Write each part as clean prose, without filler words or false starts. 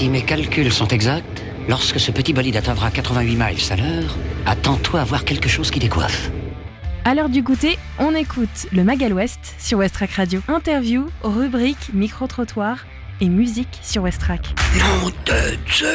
Si mes calculs sont exacts, lorsque ce petit bolide atteindra 88 miles à l'heure, attends-toi à voir quelque chose qui décoiffe. À l'heure du goûter, on écoute le Magal West sur West Track Radio. Interview, rubrique, micro-trottoir et musique sur West Track. Non de Dieu!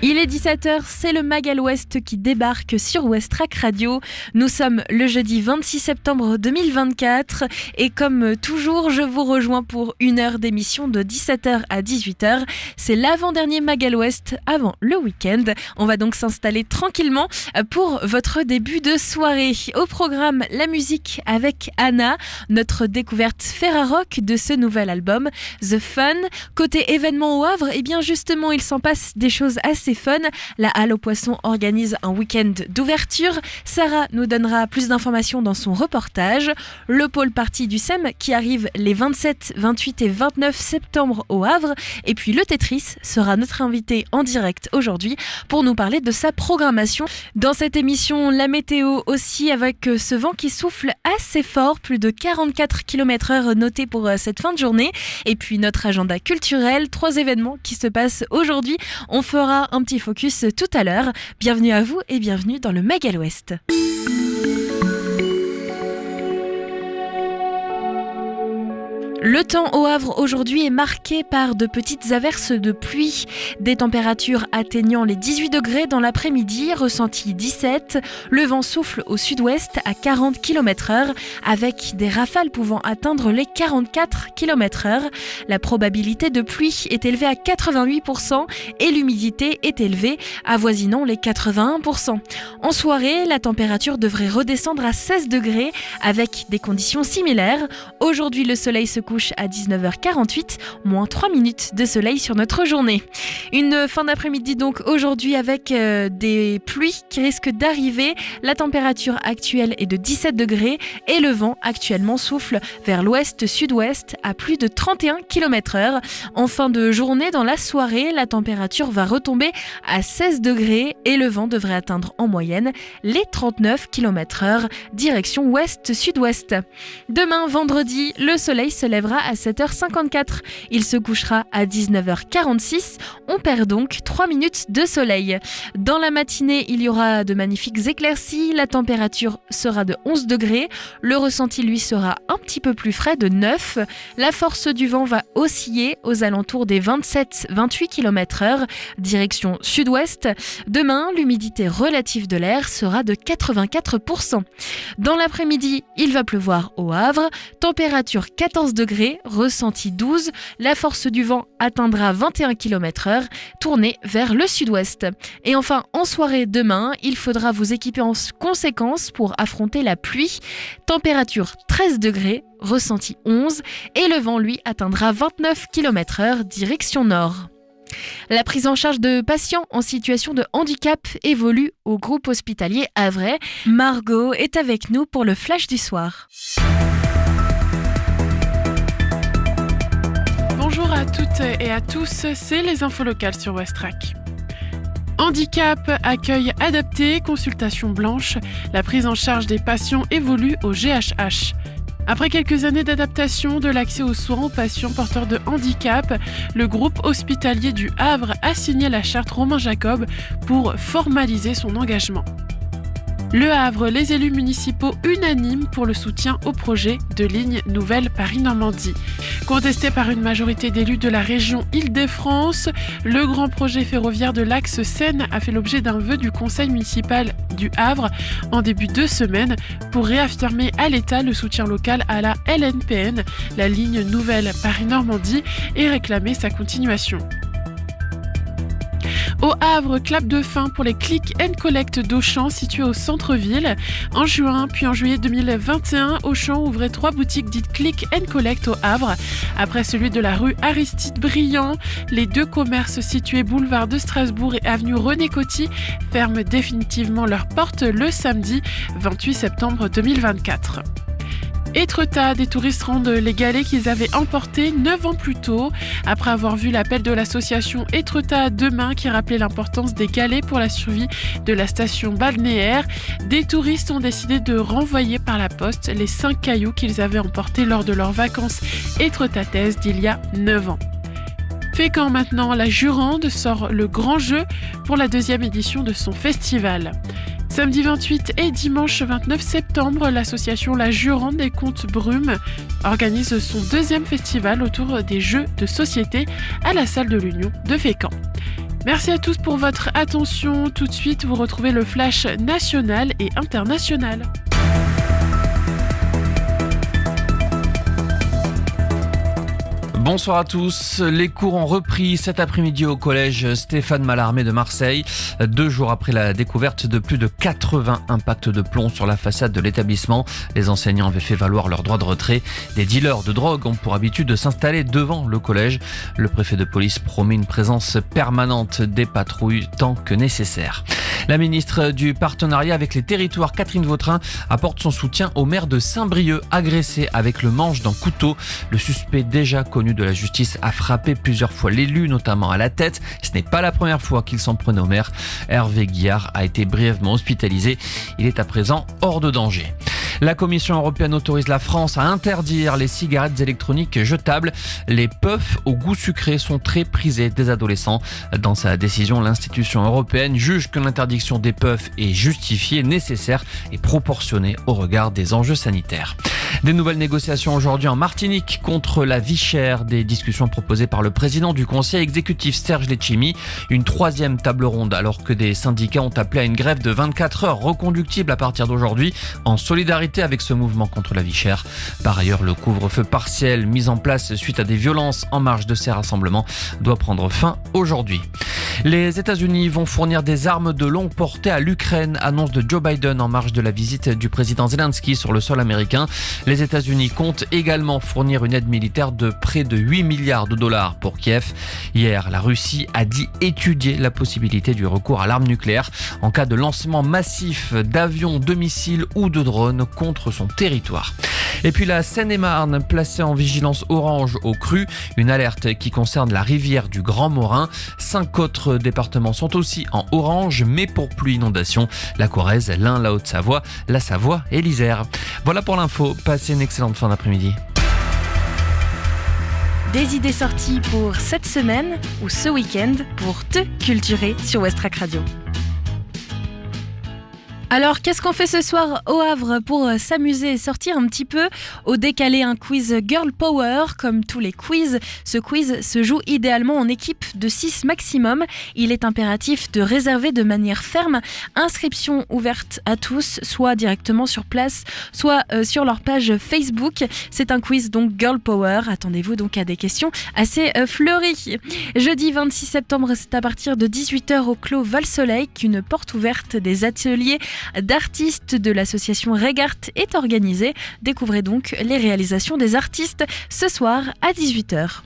Il est 17h, c'est le Magal West qui débarque sur West Track Radio. Nous sommes le jeudi 26 septembre 2024 et comme toujours, je vous rejoins pour une heure d'émission de 17h à 18h. C'est l'avant-dernier Magal West avant le week-end. On va donc s'installer tranquillement pour votre début de soirée. Au programme, la musique avec Anna, notre découverte Ferrarock de ce nouvel album, The Fun. Côté événement au Havre, eh bien justement, il s'en passe des choses assez fun. La Halle aux Poissons organise un week-end d'ouverture. Sarah nous donnera plus d'informations dans son reportage. Le pôle party du SEM qui arrive les 27, 28 et 29 septembre au Havre. Et puis le Tetris sera notre invité en direct aujourd'hui pour nous parler de sa programmation. Dans cette émission, la météo aussi avec ce vent qui souffle assez fort, plus de 44 km/h notés pour cette fin de journée. Et puis notre agenda culturel, 3 événements qui se passent aujourd'hui. On fera un petit focus tout à l'heure. Bienvenue à vous et bienvenue dans le Magal West. Le temps au Havre aujourd'hui est marqué par de petites averses de pluie, des températures atteignant les 18 degrés dans l'après-midi, ressenti 17. Le vent souffle au sud-ouest à 40 km/h avec des rafales pouvant atteindre les 44 km/h. La probabilité de pluie est élevée à 88% et l'humidité est élevée, avoisinant les 81%. En soirée, la température devrait redescendre à 16 degrés avec des conditions similaires. Aujourd'hui, le soleil se couche à 19h48, moins 3 minutes de soleil sur notre journée. Une fin d'après-midi donc aujourd'hui avec des pluies qui risquent d'arriver. La température actuelle est de 17 degrés et le vent actuellement souffle vers l'ouest-sud-ouest à plus de 31 km/h. En fin de journée, dans la soirée, la température va retomber à 16 degrés et le vent devrait atteindre en moyenne les 39 km/h, direction ouest-sud-ouest. Demain, vendredi, le soleil se lèvera à 7h54. Il se couchera à 19h46. On perd donc 3 minutes de soleil. Dans la matinée, il y aura de magnifiques éclaircies. La température sera de 11 degrés. Le ressenti, lui, sera un petit peu plus frais, de 9. La force du vent va osciller aux alentours des 27-28 km/h, direction sud-ouest. Demain, l'humidité relative de l'air sera de 84%. Dans l'après-midi, il va pleuvoir au Havre. Température 14 degrés, ressenti 12. La force du vent atteindra 21 km/h, tournée vers le sud-ouest. Et enfin, en soirée demain, il faudra vous équiper en conséquence pour affronter la pluie. Température 13 degrés, ressenti 11. Et le vent, lui, atteindra 29 km/h, direction nord. La prise en charge de patients en situation de handicap évolue au groupe hospitalier havrais. Margot est avec nous pour le flash du soir. Bonjour à toutes et à tous, c'est les infos locales sur West Track. Handicap, accueil adapté, consultation blanche, la prise en charge des patients évolue au GHH. Après quelques années d'adaptation de l'accès aux soins aux patients porteurs de handicap, le groupe hospitalier du Havre a signé la charte Romain Jacob pour formaliser son engagement. Le Havre, les élus municipaux unanimes pour le soutien au projet de ligne nouvelle Paris-Normandie. Contesté par une majorité d'élus de la région Île-de-France, le grand projet ferroviaire de l'axe Seine a fait l'objet d'un vœu du conseil municipal du Havre en début de semaine pour réaffirmer à l'État le soutien local à la LNPN, la ligne nouvelle Paris-Normandie, et réclamer sa continuation. Au Havre, clap de fin pour les Click and Collect d'Auchan situés au centre-ville. En juin, puis en juillet 2021, Auchan ouvrait 3 boutiques dites Click and Collect au Havre. Après celui de la rue Aristide Briand, les 2 commerces situés boulevard de Strasbourg et avenue René Coty ferment définitivement leurs portes le samedi 28 septembre 2024. Étretat, des touristes rendent les galets qu'ils avaient emportés 9 ans plus tôt. Après avoir vu l'appel de l'association Étretat demain qui rappelait l'importance des galets pour la survie de la station balnéaire, des touristes ont décidé de renvoyer par la poste les 5 cailloux qu'ils avaient emportés lors de leurs vacances étretataise d'il y a 9 ans. Fécamp maintenant, la Jurande sort le grand jeu pour la 2e édition de son festival. Samedi 28 et dimanche 29 septembre, l'association La Jurande des Contes Brumes organise son 2e festival autour des jeux de société à la salle de l'Union de Fécamp. Merci à tous pour votre attention. Tout de suite, vous retrouvez le flash national et international. Bonsoir à tous. Les cours ont repris cet après-midi au collège Stéphane Mallarmé de Marseille, 2 jours après la découverte de plus de 80 impacts de plomb sur la façade de l'établissement. Les enseignants avaient fait valoir leur droit de retrait. Des dealers de drogue ont pour habitude de s'installer devant le collège. Le préfet de police promet une présence permanente des patrouilles tant que nécessaire. La ministre du Partenariat avec les territoires, Catherine Vautrin, apporte son soutien au maire de Saint-Brieuc, agressé avec le manche d'un couteau. Le suspect déjà connu de la justice a frappé plusieurs fois l'élu, notamment à la tête. Ce n'est pas la première fois qu'il s'en prenait au maire. Hervé Guillard a été brièvement hospitalisé. Il est à présent hors de danger. La Commission européenne autorise la France à interdire les cigarettes électroniques jetables. Les puffs au goût sucré sont très prisées des adolescents. Dans sa décision, l'institution européenne juge que l'interdiction des puffs est justifiée, nécessaire et proportionnée au regard des enjeux sanitaires. Des nouvelles négociations aujourd'hui en Martinique contre la vie chère. Des discussions proposées par le président du conseil exécutif Serge Letchimy. Une 3e table ronde alors que des syndicats ont appelé à une grève de 24 heures reconductible à partir d'aujourd'hui en solidarité avec ce mouvement contre la vie chère. Par ailleurs, le couvre-feu partiel mis en place suite à des violences en marge de ces rassemblements doit prendre fin aujourd'hui. Les États-Unis vont fournir des armes de longue portée à l'Ukraine, annonce de Joe Biden en marge de la visite du président Zelensky sur le sol américain. Les États-Unis comptent également fournir une aide militaire de près de 8 milliards de dollars pour Kiev. Hier, la Russie a dit étudier la possibilité du recours à l'arme nucléaire en cas de lancement massif d'avions, de missiles ou de drones contre son territoire. Et puis la Seine-et-Marne, placée en vigilance orange aux crues, une alerte qui concerne la rivière du Grand Morin. 5 autres départements sont aussi en orange, mais pour pluie inondation. La Corrèze, l'Ain, la Haute-Savoie, la Savoie et l'Isère. Voilà pour l'info, passez une excellente fin d'après-midi. Des idées sorties pour cette semaine ou ce week-end pour te culturer sur Westrack Radio. Alors, qu'est-ce qu'on fait ce soir au Havre pour s'amuser et sortir un petit peu? Au décalé, un quiz Girl Power. Comme tous les quiz, ce quiz se joue idéalement en équipe de 6 maximum. Il est impératif de réserver de manière ferme. Inscription ouverte à tous, soit directement sur place, soit sur leur page Facebook. C'est un quiz donc Girl Power. Attendez-vous donc à des questions assez fleuries. Jeudi 26 septembre, c'est à partir de 18h au Clos Val-Soleil qu'une porte ouverte des ateliers d'artistes de l'association Regart est organisée. Découvrez donc les réalisations des artistes ce soir à 18h.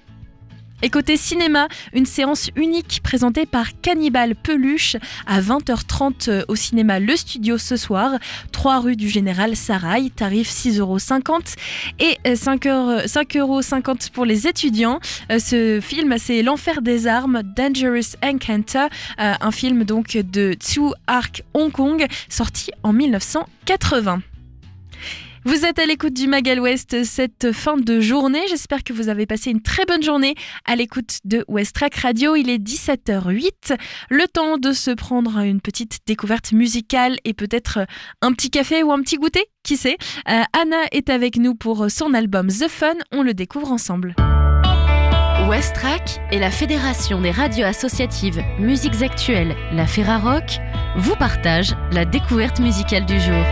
Et côté cinéma, une séance unique présentée par Cannibal Peluche à 20h30 au cinéma Le Studio ce soir, 3 rue du Général Sarail, tarif 6,50€ et 5,50€ pour les étudiants. Ce film, c'est L'Enfer des Armes, Dangerous Encounter, un film donc de Tsui Hark Hong Kong, sorti en 1980. Vous êtes à l'écoute du Magal Ouest cette fin de journée. J'espère que vous avez passé une très bonne journée à l'écoute de Westrack Radio. Il est 17h08. Le temps de se prendre une petite découverte musicale et peut-être un petit café ou un petit goûter, qui sait. Anna est avec nous pour son album The Fun. On le découvre ensemble. Westrack et la Fédération des radios associatives Musiques Actuelles, la Ferrarock, vous partagent la découverte musicale du jour.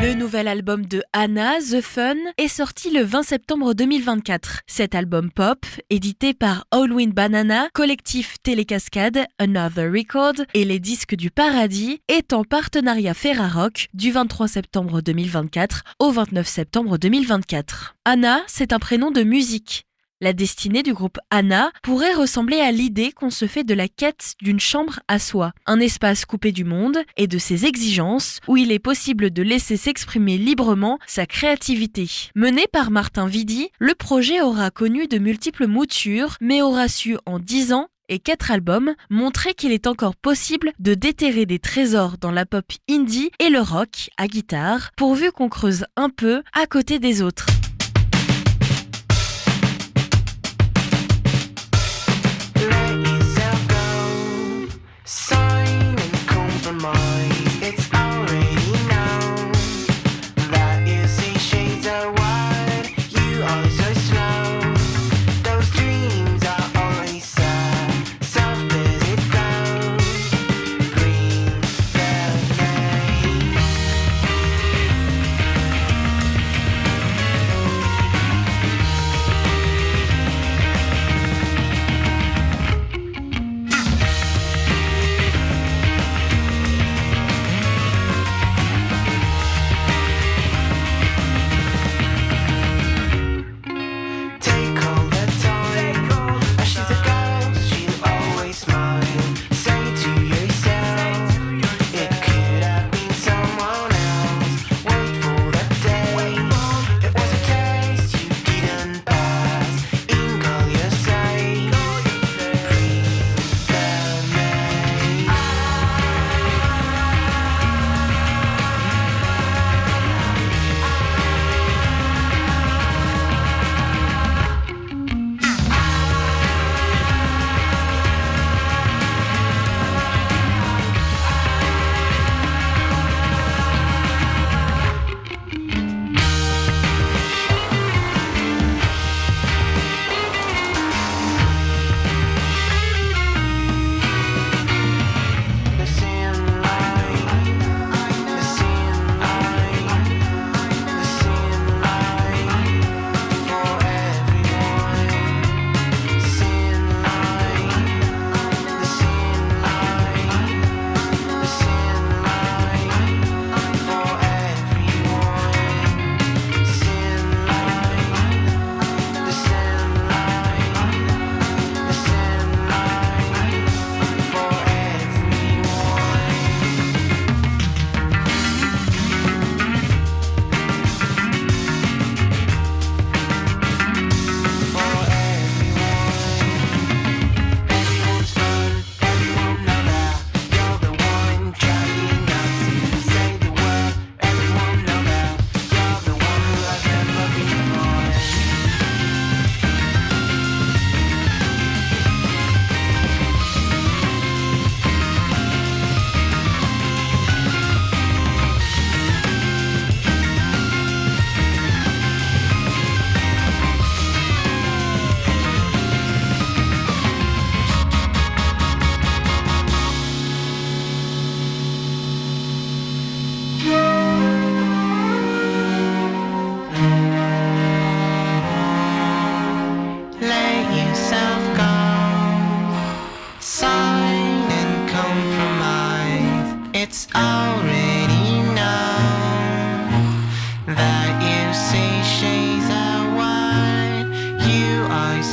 Le nouvel album de Anna, The Fun, est sorti le 20 septembre 2024. Cet album pop, édité par Allwyn Banana, collectif Télécascade, Another Record et les Disques du Paradis, est en partenariat Ferrarock du 23 septembre 2024 au 29 septembre 2024. Anna, c'est un prénom de musique. La destinée du groupe Anna pourrait ressembler à l'idée qu'on se fait de la quête d'une chambre à soi, un espace coupé du monde et de ses exigences où il est possible de laisser s'exprimer librement sa créativité. Mené par Martin Vidy, le projet aura connu de multiples moutures, mais aura su en 10 ans et 4 albums montrer qu'il est encore possible de déterrer des trésors dans la pop indie et le rock à guitare, pourvu qu'on creuse un peu à côté des autres.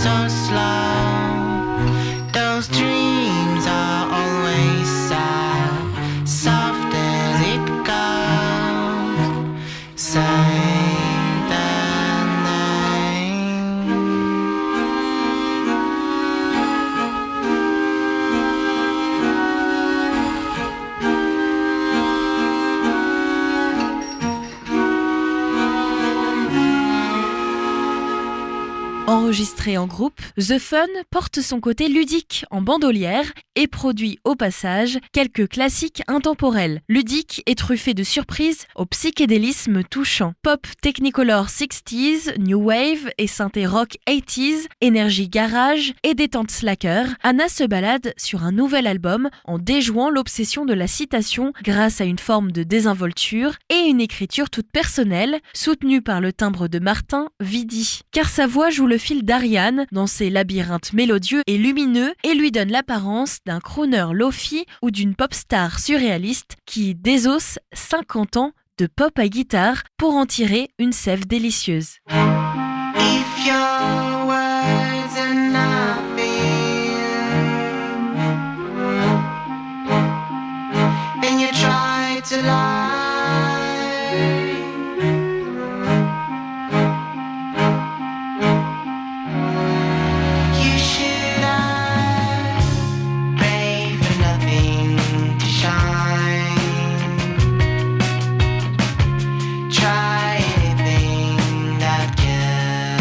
so slow. Those dreams are always sad, soft as it goes. Say Enregistré en groupe, The Fun porte son côté ludique en bandolière et produit au passage quelques classiques intemporels. Ludique et truffé de surprises au psychédélisme touchant. Pop Technicolor 60s, New Wave et synthé rock 80s, énergie garage et détente slacker, Anna se balade sur un nouvel album en déjouant l'obsession de la citation grâce à une forme de désinvolture et une écriture toute personnelle, soutenue par le timbre de Martin Vidi. Car sa voix joue le fil d'Ariane dans ses labyrinthes mélodieux et lumineux et lui donne l'apparence d'un crooner lofi ou d'une pop star surréaliste qui désosse 50 ans de pop à guitare pour en tirer une sève délicieuse. If your words are nothing, then you try to lie. You should have prayed for nothing to shine. Try anything that can.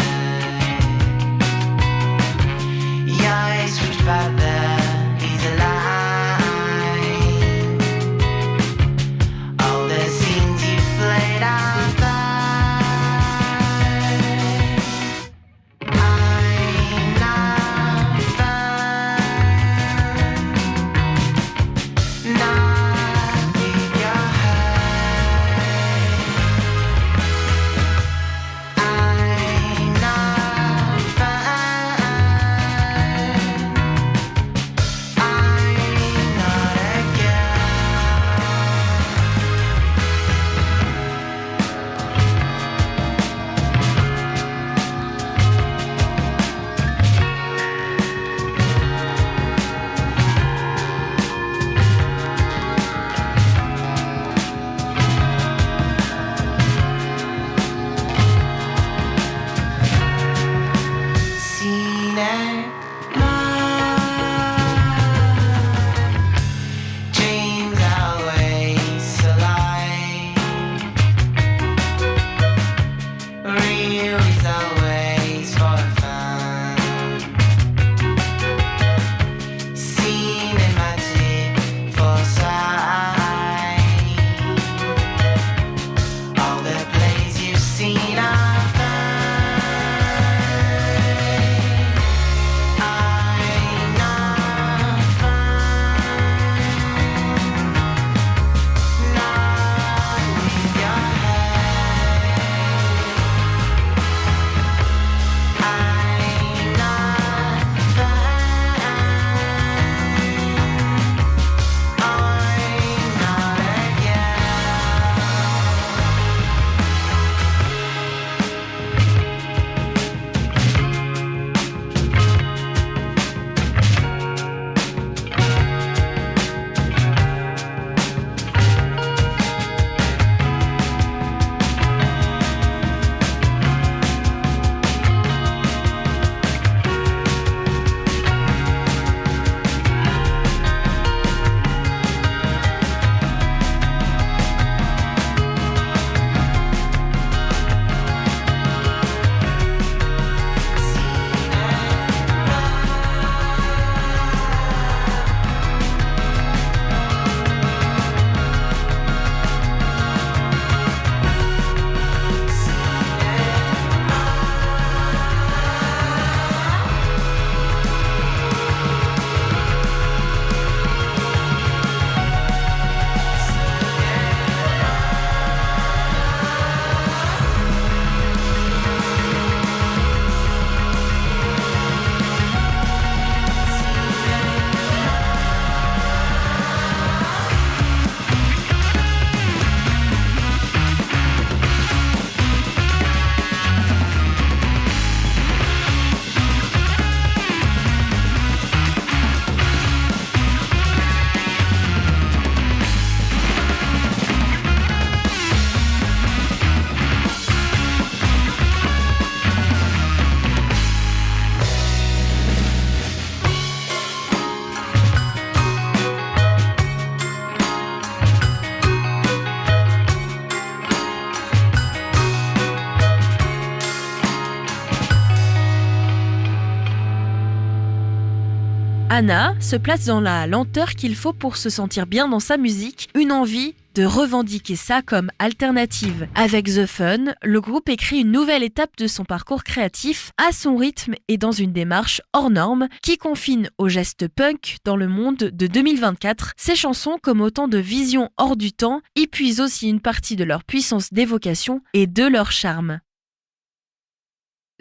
Anna se place dans la lenteur qu'il faut pour se sentir bien dans sa musique, une envie de revendiquer ça comme alternative. Avec The Fun, le groupe écrit une nouvelle étape de son parcours créatif à son rythme et dans une démarche hors norme qui confine au geste punk dans le monde de 2024. Ces chansons, comme autant de visions hors du temps, y puisent aussi une partie de leur puissance d'évocation et de leur charme.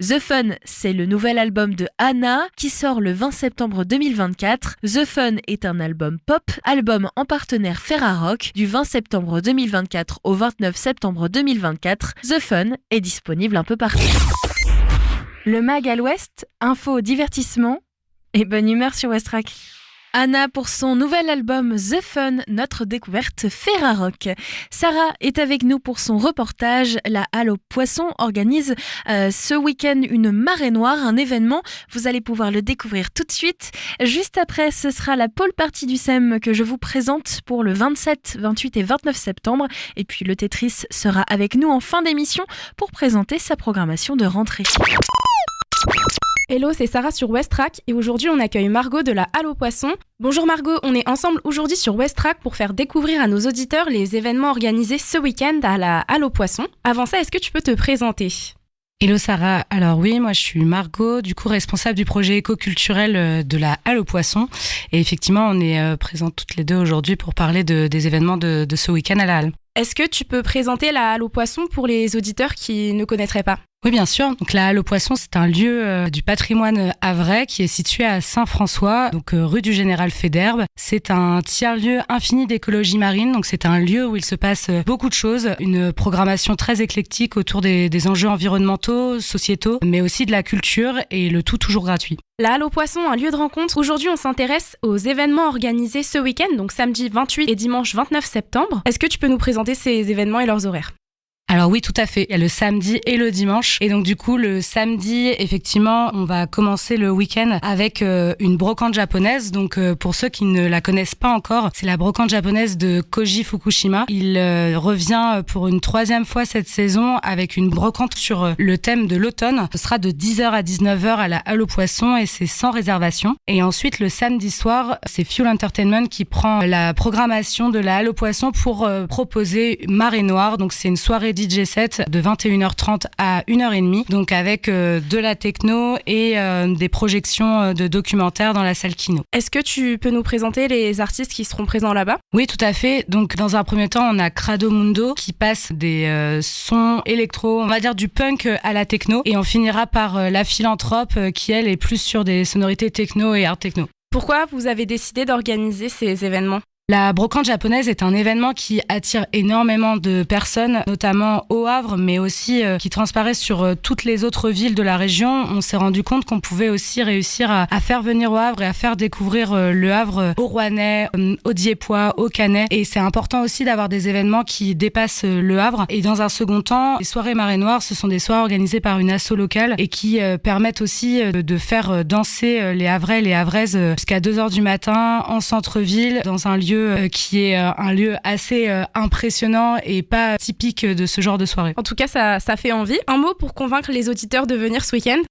The Fun, c'est le nouvel album de Anna qui sort le 20 septembre 2024. The Fun est un album pop, album en partenaire Ferrarock du 20 septembre 2024 au 29 septembre 2024. The Fun est disponible un peu partout. Le mag à l'ouest, info, divertissement et bonne humeur sur Westrack. Anna pour son nouvel album The Fun, notre découverte Ferrarock. Sarah est avec nous pour son reportage. La Halle aux Poissons organise ce week-end une marée noire, un événement. Vous allez pouvoir le découvrir tout de suite. Juste après, ce sera la pôle partie du SEM que je vous présente pour le 27, 28 et 29 septembre. Et puis le Tetris sera avec nous en fin d'émission pour présenter sa programmation de rentrée. Hello, c'est Sarah sur Westrack et aujourd'hui on accueille Margot de la Halle aux Poissons. Bonjour Margot, on est ensemble aujourd'hui sur Westrack pour faire découvrir à nos auditeurs les événements organisés ce week-end à la Halle aux Poissons. Avant ça, est-ce que tu peux te présenter ? Hello Sarah, alors oui, moi je suis Margot, du coup responsable du projet éco-culturel de la Halle aux Poissons. Et effectivement, on est présentes toutes les deux aujourd'hui pour parler des événements de ce week-end à la Halle. Est-ce que tu peux présenter la Halle aux Poissons pour les auditeurs qui ne connaîtraient pas ? Oui, bien sûr. Donc, la Halle aux Poissons, c'est un lieu du patrimoine havrais qui est situé à Saint-François, donc rue du Général Féderbe. C'est un tiers-lieu infini d'écologie marine. Donc, c'est un lieu où il se passe beaucoup de choses. Une programmation très éclectique autour des enjeux environnementaux, sociétaux, mais aussi de la culture et le tout toujours gratuit. La Halle aux Poissons, un lieu de rencontre. Aujourd'hui, on s'intéresse aux événements organisés ce week-end, donc samedi 28 et dimanche 29 septembre. Est-ce que tu peux nous présenter ces événements et leurs horaires ? Alors oui, tout à fait. Il y a le samedi et le dimanche. Et donc du coup, le samedi, effectivement, on va commencer le week-end avec une brocante japonaise. Donc pour ceux qui ne la connaissent pas encore, c'est la brocante japonaise de Koji Fukushima. Il revient pour une 3e fois cette saison avec une brocante sur le thème de l'automne. Ce sera de 10h à 19h à la Halle aux Poissons et c'est sans réservation. Et ensuite, le samedi soir, c'est Fuel Entertainment qui prend la programmation de la Halle aux Poissons pour proposer Marée Noire. Donc c'est une soirée DJ set de 21h30 à 1h30, donc avec de la techno et des projections de documentaires dans la salle Kino. Est-ce que tu peux nous présenter les artistes qui seront présents là-bas ? Oui, tout à fait. Donc dans un premier temps, on a Crado Mundo qui passe des sons électro, on va dire du punk à la techno, et on finira par La Philanthrope qui elle est plus sur des sonorités techno et art techno. Pourquoi vous avez décidé d'organiser ces événements ? La brocante japonaise est un événement qui attire énormément de personnes, notamment au Havre, mais aussi qui transparaît sur toutes les autres villes de la région. On s'est rendu compte qu'on pouvait aussi réussir à faire venir au Havre et à faire découvrir le Havre aux Rouennais, aux Diepois, aux Canais. Et c'est important aussi d'avoir des événements qui dépassent le Havre. Et dans un second temps, les soirées Marée Noire, ce sont des soirées organisées par une asso locale et qui permettent aussi de faire danser les Havrais et les Havraises jusqu'à 2h du matin en centre-ville, dans un lieu qui est un lieu assez impressionnant et pas typique de ce genre de soirée. En tout cas, ça fait envie. Un mot pour convaincre les auditeurs de venir ce week-end ?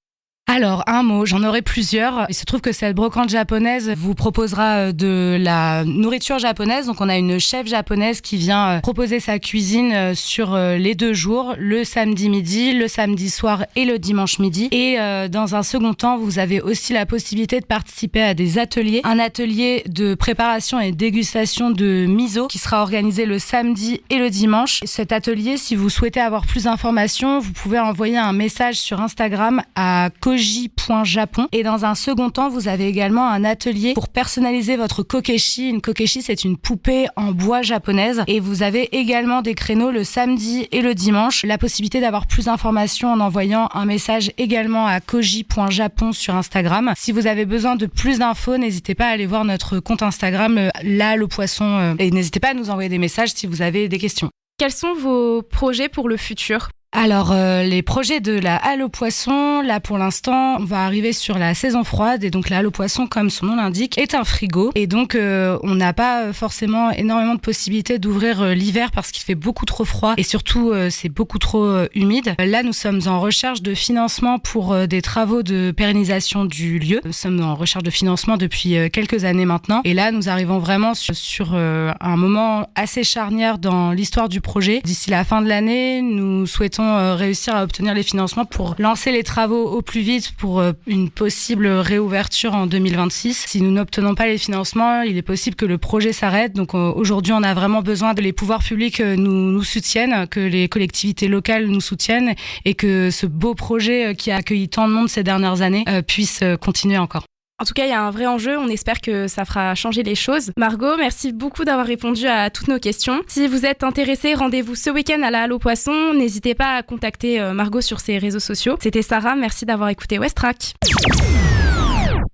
Alors, un mot, j'en aurai plusieurs. Il se trouve que cette brocante japonaise vous proposera de la nourriture japonaise. Donc, on a une chef japonaise qui vient proposer sa cuisine sur les 2 jours, le samedi midi, le samedi soir et le dimanche midi. Et dans un second temps, vous avez aussi la possibilité de participer à des ateliers. Un atelier de préparation et dégustation de miso qui sera organisé le samedi et le dimanche. Cet atelier, si vous souhaitez avoir plus d'informations, vous pouvez envoyer un message sur Instagram à koji.japon. Et dans un second temps, vous avez également un atelier pour personnaliser votre kokeshi. Une kokeshi, c'est une poupée en bois japonaise. Et vous avez également des créneaux le samedi et le dimanche. La possibilité d'avoir plus d'informations en envoyant un message également à koji.japon sur Instagram. Si vous avez besoin de plus d'infos, n'hésitez pas à aller voir notre compte Instagram, La Halle aux Poissons. Et n'hésitez pas à nous envoyer des messages si vous avez des questions. Quels sont vos projets pour le futur ? Alors, les projets de la Halle aux Poissons, là pour l'instant, on va arriver sur la saison froide et donc la Halle aux Poissons, comme son nom l'indique, est un frigo et donc on n'a pas forcément énormément de possibilités d'ouvrir l'hiver parce qu'il fait beaucoup trop froid et surtout c'est beaucoup trop humide. Là, nous sommes en recherche de financement pour des travaux de pérennisation du lieu. Nous sommes en recherche de financement depuis quelques années maintenant et là, nous arrivons vraiment sur un moment assez charnière dans l'histoire du projet. D'ici la fin de l'année, nous souhaitons réussir à obtenir les financements pour lancer les travaux au plus vite pour une possible réouverture en 2026. Si nous n'obtenons pas les financements, il est possible que le projet s'arrête. Donc aujourd'hui, on a vraiment besoin que les pouvoirs publics nous soutiennent, que les collectivités locales nous soutiennent et que ce beau projet qui a accueilli tant de monde ces dernières années puisse continuer encore. En tout cas, il y a un vrai enjeu. On espère que ça fera changer les choses. Margot, merci beaucoup d'avoir répondu à toutes nos questions. Si vous êtes intéressé, rendez-vous ce week-end à la Halle aux Poissons. N'hésitez pas à contacter Margot sur ses réseaux sociaux. C'était Sarah. Merci d'avoir écouté Westrack.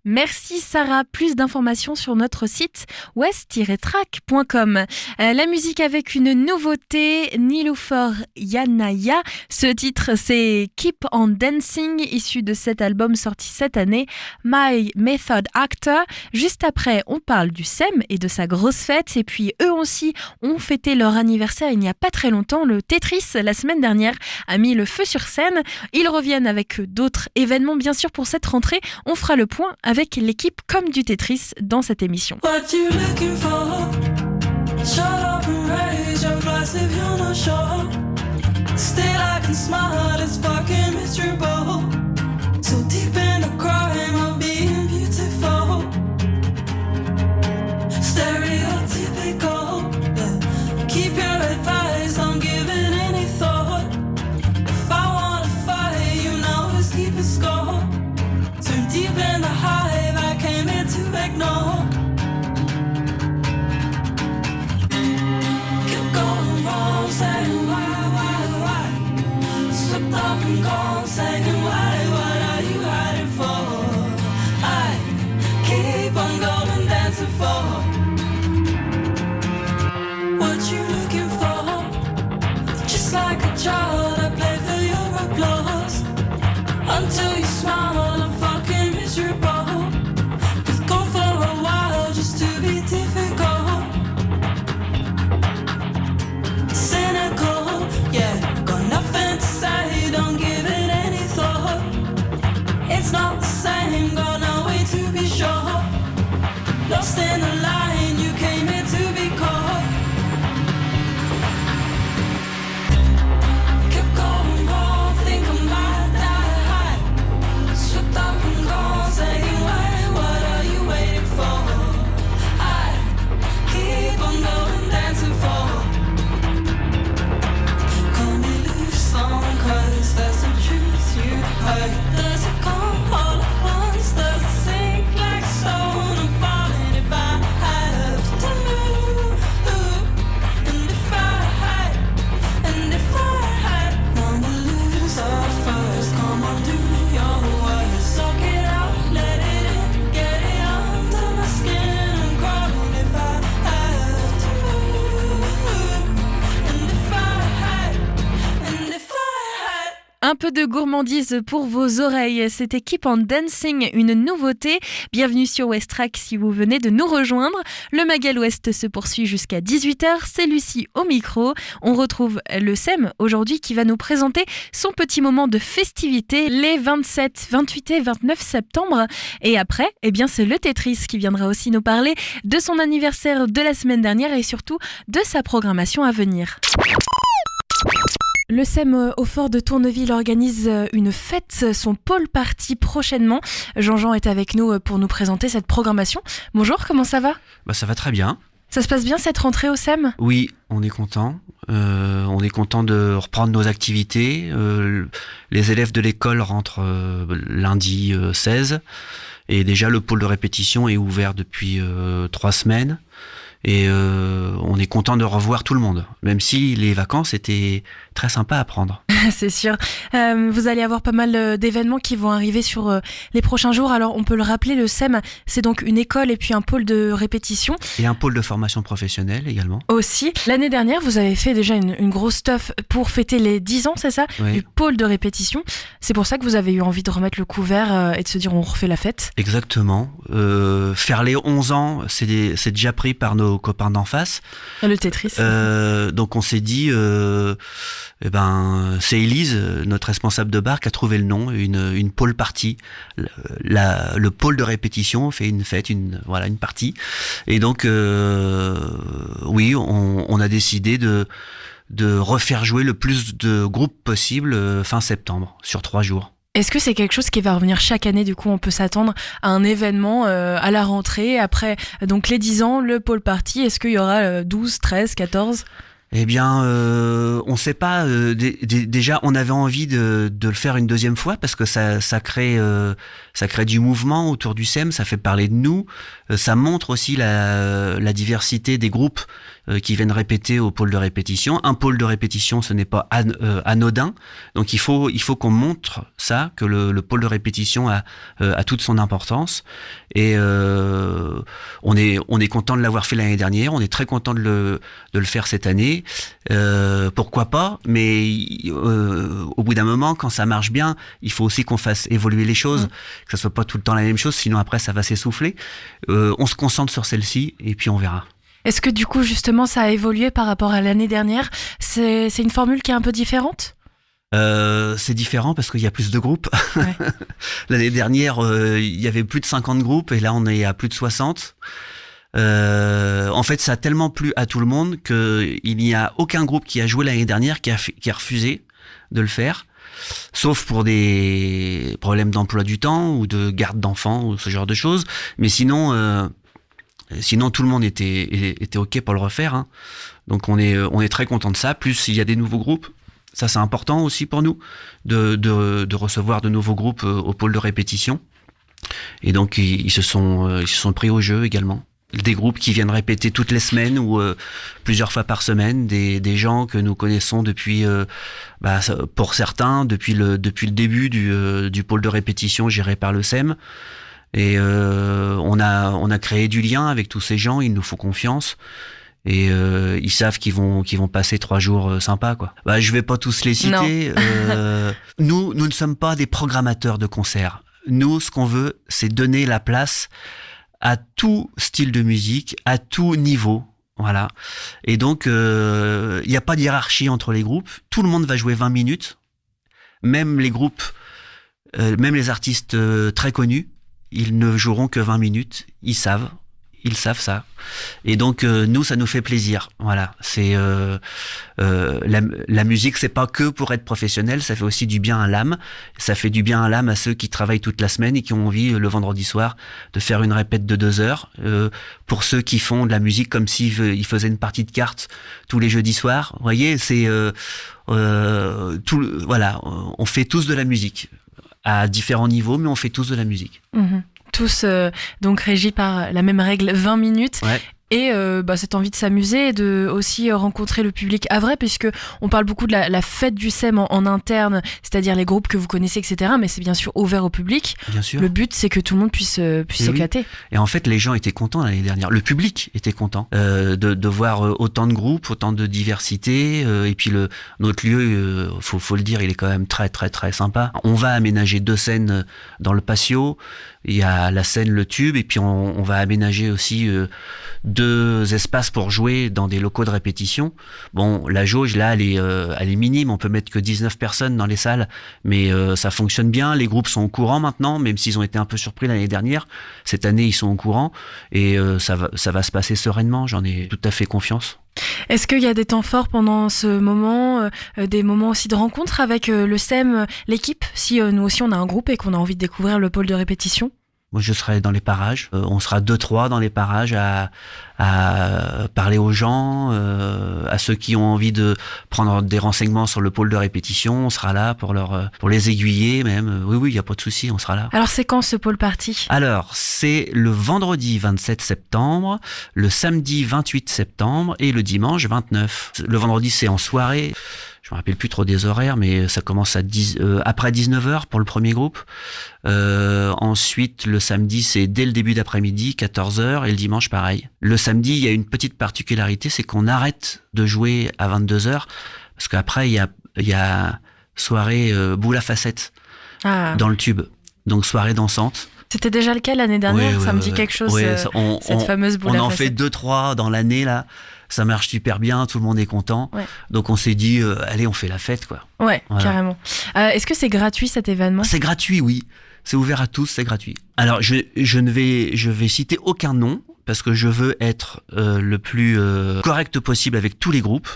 Merci Sarah, plus d'informations sur notre site west-track.com. La musique avec une nouveauté, Niloufer Yanaya. Ce titre c'est Keep on Dancing, issu de cet album sorti cette année, My Method Actor. Juste après, on parle du SEM et de sa grosse fête. Et puis eux aussi ont fêté leur anniversaire il n'y a pas très longtemps. Le Tetris, la semaine dernière, a mis le feu sur scène. Ils reviennent avec d'autres événements bien sûr pour cette rentrée. On fera le point avec l'équipe comme du Tetris dans cette émission. What you looking for? Shut up and raise your glass if you're not sure. Still I can smile, it's fucking miserable. So deep in the crime of being beautiful. Stereotypical, yeah. Keep your advice, don't give it any thought. If I wanna fight, you know it's keeping score. Swim deep in the hive, I came here to ignore. Keep going wrong, saying why? Slipped up and gone, saying why, what are you hiding for? I keep on going, dancing for. What you looking for? Just like a child, I play for your applause. Until you smile, I'm fucking miserable. We've gone for a while just to be difficult. Cynical, yeah. Got nothing to say, don't give it any thought. It's not the same, got no way to be sure. Lost in the line, you came here to be caught. Kept going wrong, think I might die. Slipped up and gone, saying why, what are you waiting for? I keep on going, dancing for. Call me loose on, cause that's the truth you heard. Does it come all at once? Does it sink like stone? I'm falling if I have to move. And if I had wanna lose our first, come on, do your worst. Suck it out, let it in, get it under my skin. I'm crawling if I have to move. And if I had Un peu de gourmandise pour vos oreilles, c'était Keep on Dancing, une nouveauté. Bienvenue sur Westrack si vous venez de nous rejoindre. Le Magal Ouest se poursuit jusqu'à 18h, c'est Lucie au micro. On retrouve le SEM aujourd'hui qui va nous présenter son petit moment de festivité les 27, 28 et 29 septembre. Et après, eh bien c'est le Tetris qui viendra aussi nous parler de son anniversaire de la semaine dernière et surtout de sa programmation à venir. Le SEM au Fort de Tourneville organise une fête, son pôle party prochainement. Jean-Jean est avec nous pour nous présenter cette programmation. Bonjour, comment ça va ? Ça va très bien. Ça se passe bien cette rentrée au SEM ? Oui, on est content. On est content de reprendre nos activités. Les élèves de l'école rentrent lundi 16. Et déjà, le pôle de répétition est ouvert depuis 3 semaines. Et on est content de revoir tout le monde, même si les vacances étaient très sympas à prendre. C'est sûr. Vous allez avoir pas mal d'événements qui vont arriver sur les prochains jours. Alors, on peut le rappeler, le SEM, c'est donc une école et puis un pôle de répétition. Et un pôle de formation professionnelle également. Aussi. L'année dernière, vous avez fait déjà une grosse stuff pour fêter les 10 ans, c'est ça ? Oui. Du pôle de répétition. C'est pour ça que vous avez eu envie de remettre le couvert et de se dire on refait la fête. Exactement. Faire les 11 ans, c'est déjà pris par nos copains d'en face. Le Tetris. Donc on s'est dit, c'est Élise, notre responsable de bar, qui a trouvé le nom, une pôle party. Le pôle de répétition fait une fête, une partie. Et donc, oui, on a décidé de refaire jouer le plus de groupes possible fin septembre, sur 3 jours. Est-ce que c'est quelque chose qui va revenir chaque année ? Du coup, on peut s'attendre à un événement à la rentrée, après donc les 10 ans, le pôle party. Est-ce qu'il y aura 12, 13, 14 ? Eh bien, on sait pas. Déjà, on avait envie de le faire une deuxième fois parce que ça crée du mouvement autour du SEM, ça fait parler de nous. Ça montre aussi la diversité des groupes qui viennent répéter au pôle de répétition. Un pôle de répétition, ce n'est pas anodin. Donc, il faut qu'on montre ça, que le pôle de répétition a toute son importance. Et on est content de l'avoir fait l'année dernière. On est très content de le faire cette année. Pourquoi pas, mais au bout d'un moment, quand ça marche bien, il faut aussi qu'on fasse évoluer les choses, que ça soit pas tout le temps la même chose, sinon après ça va s'essouffler. On se concentre sur celle-ci et puis on verra. Est-ce que du coup justement ça a évolué par rapport à l'année dernière ? C'est une formule qui est un peu différente ? C'est différent parce qu'il y a plus de groupes. Ouais. L'année dernière, il y avait plus de 50 groupes et là on est à plus de 60. En fait, ça a tellement plu à tout le monde qu'il n'y a aucun groupe qui a joué l'année dernière qui a refusé de le faire, sauf pour des problèmes d'emploi du temps ou de garde d'enfants ou ce genre de choses. Mais sinon tout le monde était ok pour le refaire. Hein. Donc on est très content de ça. Plus il y a des nouveaux groupes. Ça, c'est important aussi pour nous de recevoir de nouveaux groupes au pôle de répétition. Et donc ils se sont pris au jeu également. Des groupes qui viennent répéter toutes les semaines ou plusieurs fois par semaine, des gens que nous connaissons depuis, pour certains, depuis le début du pôle de répétition géré par le SEM. Et on a créé du lien avec tous ces gens, ils nous font confiance. Et ils savent qu'ils vont passer 3 jours sympas, quoi. Je vais pas tous les citer. Nous ne sommes pas des programmateurs de concerts. Nous, ce qu'on veut, c'est donner la place à tout style de musique, à tout niveau, voilà. Et donc, il n'y a pas de hiérarchie entre les groupes. Tout le monde va jouer 20 minutes. Même les groupes, même les artistes très connus, ils ne joueront que 20 minutes. Ils savent ça. Et donc nous, ça nous fait plaisir. Voilà, c'est la musique, c'est pas que pour être professionnel, ça fait aussi du bien à l'âme. Ça fait du bien à l'âme à ceux qui travaillent toute la semaine et qui ont envie le vendredi soir de faire une répète de 2 heures. Pour ceux qui font de la musique comme s'ils faisaient une partie de cartes tous les jeudis soirs. Vous voyez, c'est voilà, on fait tous de la musique à différents niveaux, mais on fait tous de la musique. Mmh. Tous donc régis par la même règle, 20 minutes. Ouais. Et cette envie de s'amuser et de aussi rencontrer le public havrais, puisque on parle beaucoup de la fête du SEM en interne, c'est-à-dire les groupes que vous connaissez, etc. Mais c'est bien sûr ouvert au public. Bien sûr. Le but, c'est que tout le monde puisse s'éclater. Oui. Et en fait, les gens étaient contents l'année dernière. Le public était content de voir autant de groupes, autant de diversité. Et puis notre lieu, faut le dire, il est quand même très très très sympa. On va aménager 2 scènes dans le patio. Il y a la scène, le tube, et puis on va aménager aussi 2 espaces pour jouer dans des locaux de répétition. Bon, la jauge là, elle est minime. On peut mettre que 19 personnes dans les salles, mais ça fonctionne bien. Les groupes sont au courant maintenant, même s'ils ont été un peu surpris l'année dernière. Cette année, ils sont au courant et ça va se passer sereinement. J'en ai tout à fait confiance. Est-ce qu'il y a des temps forts pendant ce moment, des moments aussi de rencontre avec le SEM, l'équipe, si nous aussi on a un groupe et qu'on a envie de découvrir le pôle de répétition ? Moi, je serai dans les parages. On sera 2-3 dans les parages à à parler aux gens, à ceux qui ont envie de prendre des renseignements sur le pôle de répétition. On sera là pour les aiguiller même. Oui, il n'y a pas de souci, on sera là. Alors c'est quand ce pôle party ? Alors, c'est le vendredi 27 septembre, le samedi 28 septembre et le dimanche 29. Le vendredi, c'est en soirée. Je me rappelle plus trop des horaires, mais ça commence après 19h pour le premier groupe. Ensuite, le samedi, c'est dès le début d'après-midi, 14h, et le dimanche, pareil. Le samedi, il y a une petite particularité, c'est qu'on arrête de jouer à 22h, parce qu'après, il y a soirée boule à facettes dans le tube. Donc, soirée dansante. C'était déjà le cas l'année dernière, ça me dit quelque chose, cette fameuse boule à facettes. On en fait 2-3 dans l'année, là. Ça marche super bien, tout le monde est content. Ouais. Donc on s'est dit, allez, on fait la fête, quoi. Ouais, voilà. Carrément. Est-ce que c'est gratuit cet événement ? C'est gratuit, oui. C'est ouvert à tous, c'est gratuit. Alors je vais citer aucun nom parce que je veux être le plus correct possible avec tous les groupes.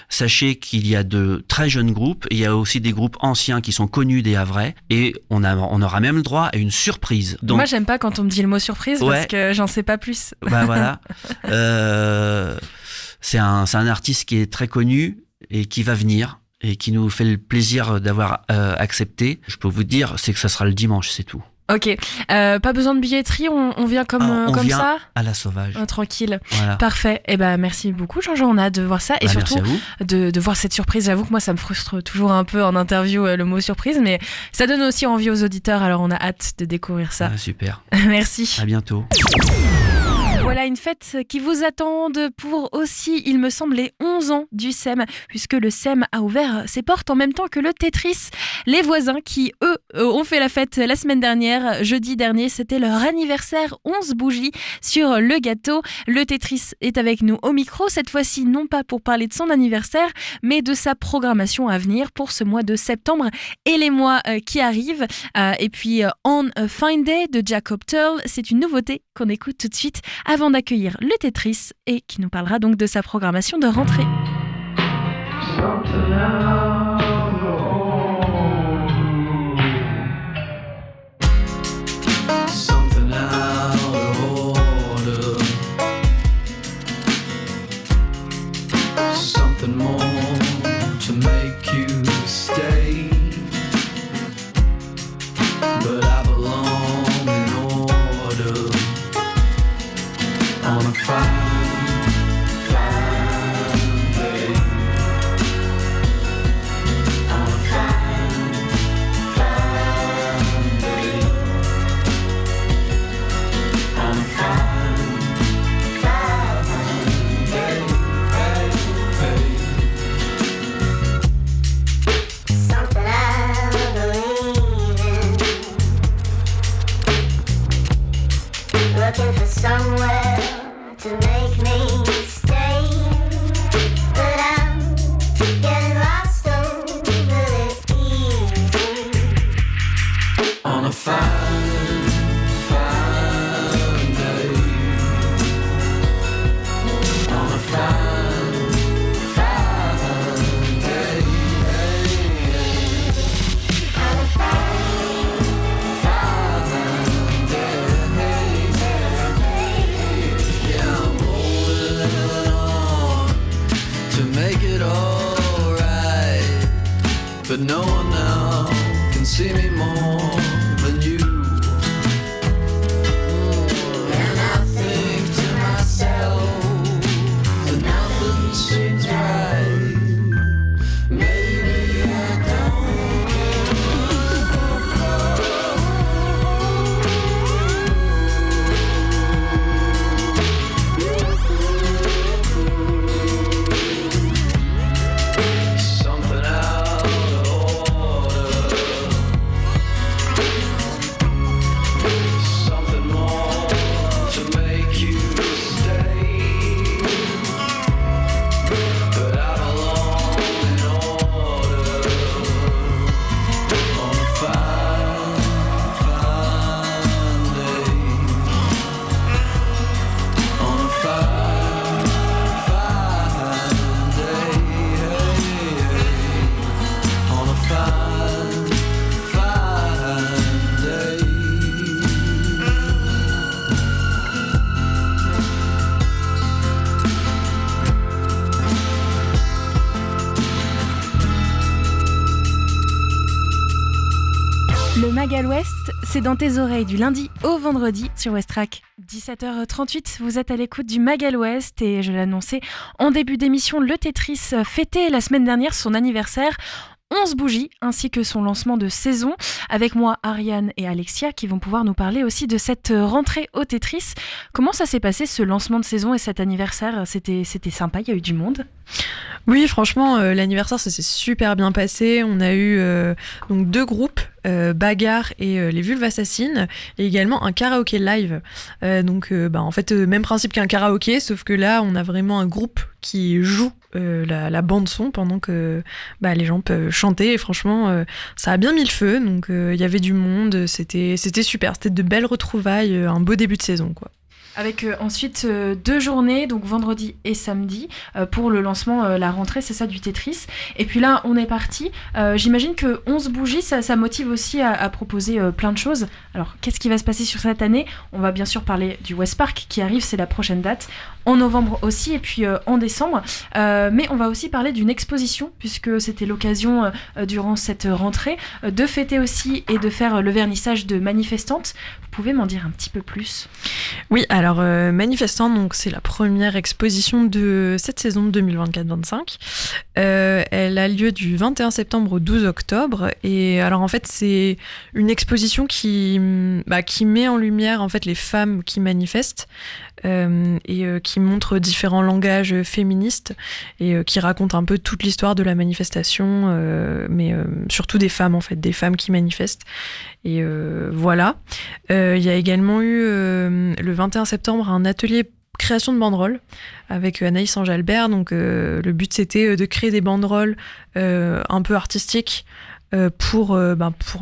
Sachez qu'il y a de très jeunes groupes, et il y a aussi des groupes anciens qui sont connus des Havrais, et on aura même le droit à une surprise. Donc, moi, j'aime pas quand on me dit le mot surprise parce que j'en sais pas plus. Bah voilà. C'est un artiste qui est très connu et qui va venir et qui nous fait le plaisir d'avoir accepté. Je peux vous dire, c'est que ça sera le dimanche, c'est tout. Ok, pas besoin de billetterie, on vient comme vient ça à la sauvage. Tranquille, voilà. Parfait. Et merci beaucoup Jean-Jean, on a hâte de voir ça et surtout de voir cette surprise. J'avoue que moi ça me frustre toujours un peu en interview le mot surprise, mais ça donne aussi envie aux auditeurs, alors on a hâte de découvrir ça. Super. Merci. À bientôt. Voilà une fête qui vous attend pour aussi, il me semble, les 11 ans du SEM, puisque le SEM a ouvert ses portes en même temps que le Tetris. Les voisins qui, eux, ont fait la fête la semaine dernière, jeudi dernier, c'était leur anniversaire, 11 bougies sur le gâteau. Le Tetris est avec nous au micro, cette fois-ci non pas pour parler de son anniversaire, mais de sa programmation à venir pour ce mois de septembre et les mois qui arrivent. Et puis On a Fine Day de Jacob Turl, c'est une nouveauté qu'on écoute tout de suite avant d'accueillir le Tetris et qui nous parlera donc de sa programmation de rentrée. Looking for somewhere to make me stay, but I'm getting lost over the evening. On a fine day, on a fine day, on a fine day. Make it alright, but no one now can see me more than you. And I think to myself that nothing seems right. Maybe I don't Le Mag à l'Ouest, c'est dans tes oreilles du lundi au vendredi sur Westrack. 17h38, vous êtes à l'écoute du Mag à l'Ouest et je l'annonçais en début d'émission, le Tetris fêtait la semaine dernière son anniversaire. 11 bougies ainsi que son lancement de saison. Avec moi, Ariane et Alexia qui vont pouvoir nous parler aussi de cette rentrée au Tetris. Comment ça s'est passé ce lancement de saison et cet anniversaire ? C'était sympa, il y a eu du monde ? Oui, franchement, l'anniversaire, ça s'est super bien passé. On a eu donc 2 groupes, Bagarre et les Vulves Assassines, et également un karaoké live. En fait, même principe qu'un karaoké, sauf que là, on a vraiment un groupe qui joue la bande son pendant que les gens peuvent chanter. Et franchement, ça a bien mis le feu. Donc, il y avait du monde. C'était super. C'était de belles retrouvailles, un beau début de saison, quoi. Avec ensuite 2 journées, donc vendredi et samedi, pour le lancement, la rentrée, c'est ça, du Tetris. Et puis là, on est parti. J'imagine que 11 bougies, ça motive aussi à proposer plein de choses. Alors, qu'est-ce qui va se passer sur cette année ? On va bien sûr parler du Westpark qui arrive, c'est la prochaine date. En novembre aussi, et puis en décembre. Mais on va aussi parler d'une exposition, puisque c'était l'occasion, durant cette rentrée, de fêter aussi et de faire le vernissage de Manifestante. Vous pouvez m'en dire un petit peu plus ? Oui, alors Manifestante, donc c'est la première exposition de cette saison 2024-25. Elle a lieu du 21 septembre au 12 octobre. Et alors en fait, c'est une exposition qui met en lumière en fait les femmes qui manifestent. Qui montre différents langages féministes et qui raconte un peu toute l'histoire de la manifestation, mais surtout des femmes en fait, des femmes qui manifestent. Et voilà. Il y a également eu le 21 septembre un atelier création de banderoles avec Anaïs Ange-Albert. Donc le but c'était de créer des banderoles un peu artistiques pour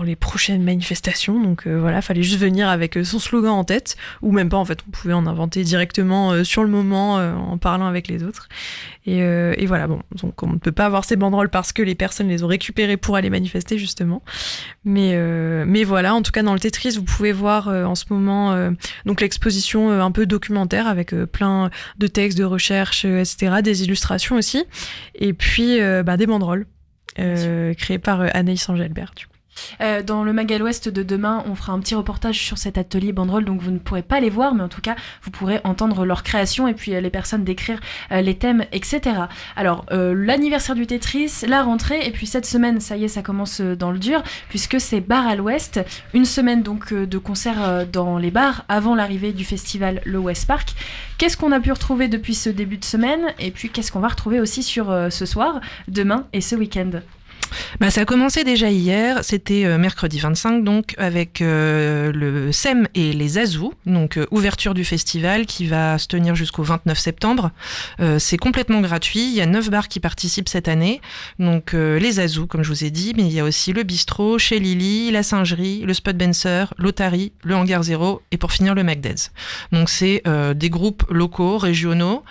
les prochaines manifestations. Donc voilà, fallait juste venir avec son slogan en tête, ou même pas en fait, on pouvait en inventer directement sur le moment en parlant avec les autres. Et voilà, bon, donc on ne peut pas avoir ces banderoles parce que les personnes les ont récupérées pour aller manifester justement. Mais voilà, en tout cas dans le Tetris, vous pouvez voir en ce moment donc l'exposition un peu documentaire avec plein de textes, de recherches, etc., des illustrations aussi, et puis des banderoles. Créé par Anaïs Ange-Albert, du coup. Dans le Mag à l'Ouest de demain, on fera un petit reportage sur cet atelier banderole, donc vous ne pourrez pas les voir, mais en tout cas, vous pourrez entendre leur création et puis les personnes décrire les thèmes, etc. Alors, l'anniversaire du Tetris, la rentrée, et puis cette semaine, ça y est, ça commence dans le dur, puisque c'est Bar à l'Ouest, une semaine donc de concerts dans les bars avant l'arrivée du festival Le Westpark. Qu'est-ce qu'on a pu retrouver depuis ce début de semaine, et puis qu'est-ce qu'on va retrouver aussi sur ce soir, demain et ce week-end ? Ça a commencé déjà hier, c'était mercredi 25 donc, avec le SEM et les Azous, donc ouverture du festival qui va se tenir jusqu'au 29 septembre. C'est complètement gratuit, il y a 9 bars qui participent cette année, donc les Azous comme je vous ai dit, mais il y a aussi le Bistrot, Chez Lily, la Singerie, le Spot Benser, l'Otari, le Hangar Zéro et pour finir le McDead's. Donc c'est des groupes locaux, régionaux,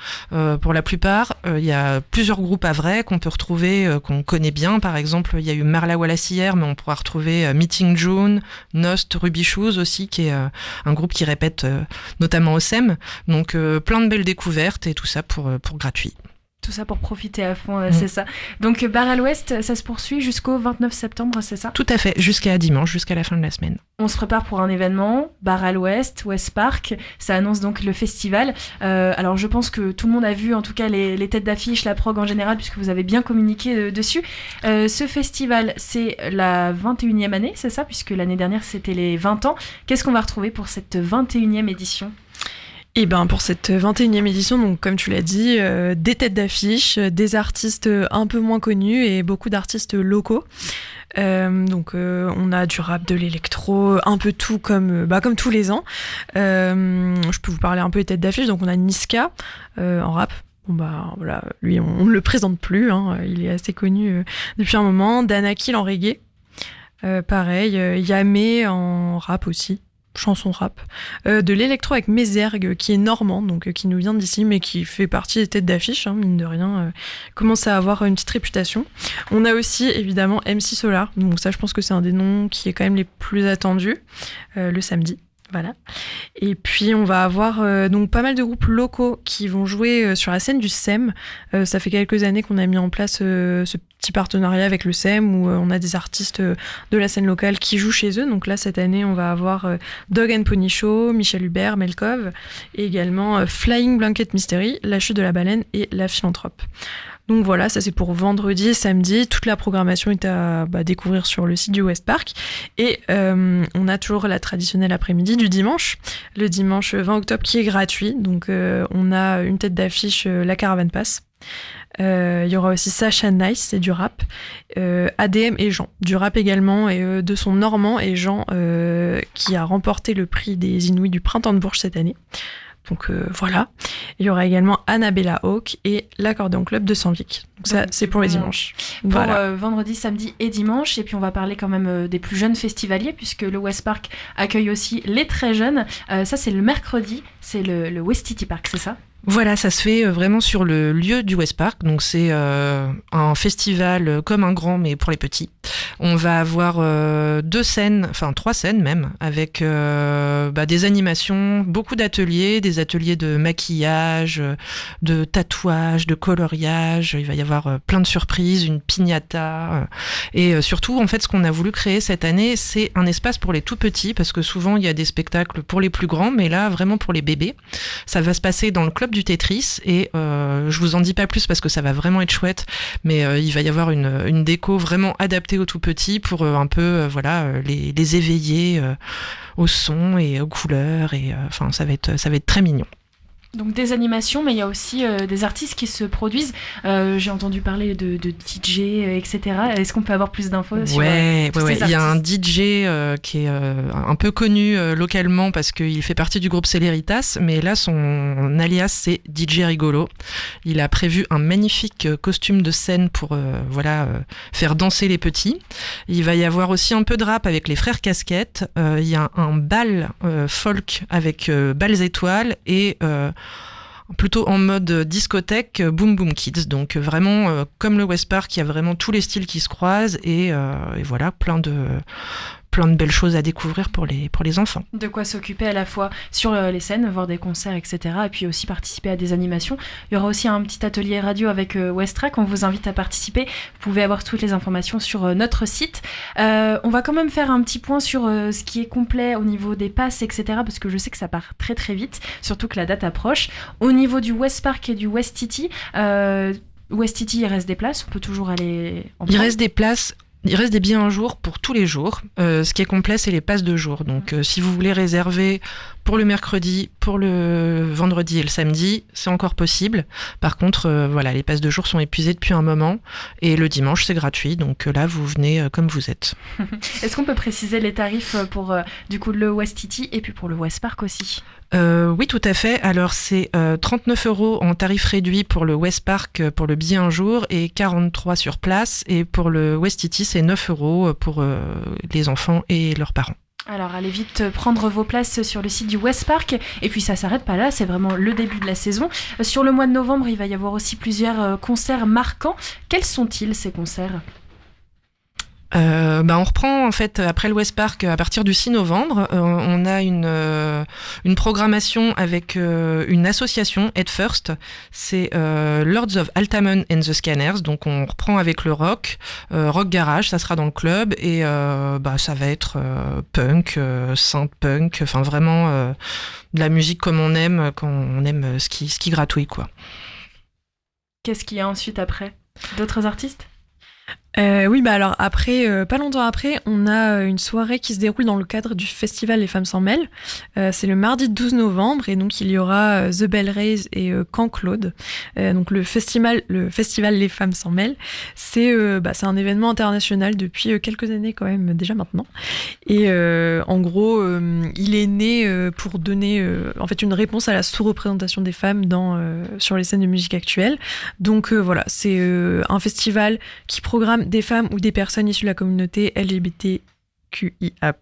pour la plupart. Il y a plusieurs groupes à vrai qu'on peut retrouver, qu'on connaît bien. Par exemple, il y a eu Marla Wallace hier, mais on pourra retrouver Meeting June, Nost, Ruby Shoes aussi, qui est un groupe qui répète notamment au SEM. Donc plein de belles découvertes et tout ça pour gratuit. Tout ça pour profiter à fond, c'est ça. Donc Bar à l'Ouest, ça se poursuit jusqu'au 29 septembre, c'est ça ? Tout à fait, jusqu'à dimanche, jusqu'à la fin de la semaine. On se prépare pour un événement, Bar à l'Ouest, Westpark, ça annonce donc le festival. Alors je pense que tout le monde a vu en tout cas les têtes d'affiche, la prog en général, puisque vous avez bien communiqué dessus. Ce festival, c'est la 21e année, c'est ça ? Puisque l'année dernière, c'était les 20 ans. Qu'est-ce qu'on va retrouver pour cette 21e édition ? Et pour cette 21e édition, donc comme tu l'as dit, des têtes d'affiche, des artistes un peu moins connus et beaucoup d'artistes locaux. On a du rap, de l'électro, un peu tout comme tous les ans. Je peux vous parler un peu des têtes d'affiche. Donc on a Niska en rap. Voilà, lui on ne le présente plus, il est assez connu depuis un moment. Danakil en reggae, pareil. Yamé en rap aussi. Chanson rap, de l'électro avec Mézergue qui est normand, donc qui nous vient d'ici mais qui fait partie des têtes d'affiche, mine de rien, commence à avoir une petite réputation. On a aussi évidemment MC Solar, donc ça je pense que c'est un des noms qui est quand même les plus attendus le samedi. Voilà. Et puis on va avoir donc pas mal de groupes locaux qui vont jouer sur la scène du SEM. Ça fait quelques années qu'on a mis en place ce petit partenariat avec le SEM où on a des artistes de la scène locale qui jouent chez eux. Donc là cette année on va avoir Dog and Pony Show, Michel Hubert, Melkov et également Flying Blanket Mystery, La Chute de la Baleine et La Philanthrope. Donc voilà, ça c'est pour vendredi et samedi. Toute la programmation est à découvrir sur le site du West Park. Et on a toujours la traditionnelle après-midi du dimanche, le dimanche 20 octobre qui est gratuit. Donc on a une tête d'affiche, la Caravan Pass. Il y aura aussi Sacha Nice, c'est du rap. ADM et Jean, du rap également, et de son Normand et Jean qui a remporté le prix des Inouïs du Printemps de Bourges cette année. Donc voilà. Il y aura également Annabella Hawk et l'Accordéon Club de Sanvic. Donc ça, c'est pour les dimanches. Pour Voilà. vendredi, samedi et dimanche. Et puis on va parler quand même des plus jeunes festivaliers, puisque le West Park accueille aussi les très jeunes. Ça, c'est le mercredi, c'est le Westity Park, c'est ça ? Voilà, ça se fait vraiment sur le lieu du West Park. Donc c'est un festival comme un grand, mais pour les petits. On va avoir 3 scènes même, avec des animations, beaucoup d'ateliers, des ateliers de maquillage, de tatouage, de coloriage. Il va y avoir plein de surprises, une piñata. Et surtout, en fait, ce qu'on a voulu créer cette année, c'est un espace pour les tout petits, parce que souvent, il y a des spectacles pour les plus grands, mais là, vraiment pour les bébés. Ça va se passer dans le club du Tetris, et je vous en dis pas plus parce que ça va vraiment être chouette, mais il va y avoir une déco vraiment adaptée aux tout petits pour un peu les éveiller au son et aux couleurs, et ça va être très mignon. Donc des animations, mais il y a aussi des artistes qui se produisent. J'ai entendu parler de DJ, etc. Est-ce qu'on peut avoir plus d'infos sur ces artistes ? Il y a un DJ qui est un peu connu localement parce qu'il fait partie du groupe Celeritas, mais là son alias c'est DJ Rigolo. Il a prévu un magnifique costume de scène pour faire danser les petits. Il va y avoir aussi un peu de rap avec les Frères Casquettes. Il y a un bal folk avec Balles Étoiles et plutôt en mode discothèque Boom Boom Kids. Donc vraiment comme le West Park, il y a vraiment tous les styles qui se croisent, et voilà, plein de belles choses à découvrir pour les enfants. De quoi s'occuper à la fois sur les scènes, voir des concerts, etc. Et puis aussi participer à des animations. Il y aura aussi un petit atelier radio avec Westrack. On vous invite à participer. Vous pouvez avoir toutes les informations sur notre site. On va quand même faire un petit point sur ce qui est complet au niveau des passes, etc. Parce que je sais que ça part très très vite, surtout que la date approche. Au niveau du West Park et du Westity, il reste des places. On peut toujours aller en prendre. Il reste des places. Il reste des billets un jour pour tous les jours. Ce qui est complet, c'est les passes de jour. Donc, si vous voulez réserver pour le mercredi, pour le vendredi et le samedi, c'est encore possible. Par contre, les passes de jour sont épuisées depuis un moment. Et le dimanche, c'est gratuit. Donc là, vous venez comme vous êtes. Est-ce qu'on peut préciser les tarifs pour le Westity et puis pour le West Park aussi ? Oui, tout à fait. Alors, c'est 39 € en tarif réduit pour le West Park pour le billet un jour et 43 sur place. Et pour le Westity, c'est 9 € pour les enfants et leurs parents. Alors, allez vite prendre vos places sur le site du West Park. Et puis, ça s'arrête pas là, c'est vraiment le début de la saison. Sur le mois de novembre, il va y avoir aussi plusieurs concerts marquants. Quels sont-ils, ces concerts ? On reprend en fait après le West Park à partir du 6 novembre. On a une programmation avec une association, Head First. C'est Lords of Altamont and the Scanners. Donc on reprend avec le rock garage, ça sera dans le club, et ça va être punk, synth punk, enfin vraiment de la musique comme on aime quand on aime ce qui gratouille, quoi. Qu'est-ce qu'il y a ensuite après ? D'autres artistes ? Alors après, pas longtemps après, on a une soirée qui se déroule dans le cadre du festival Les Femmes s'en mêlent. C'est le mardi 12 novembre, et donc il y aura The Bell Rays et Camp Claude. Donc le festival Les Femmes s'en mêlent, c'est un événement international depuis quelques années quand même déjà maintenant. Et en gros, il est né pour donner une réponse à la sous-représentation des femmes sur les scènes de musique actuelle. Donc c'est un festival qui programme des femmes ou des personnes issues de la communauté LGBTQIA+,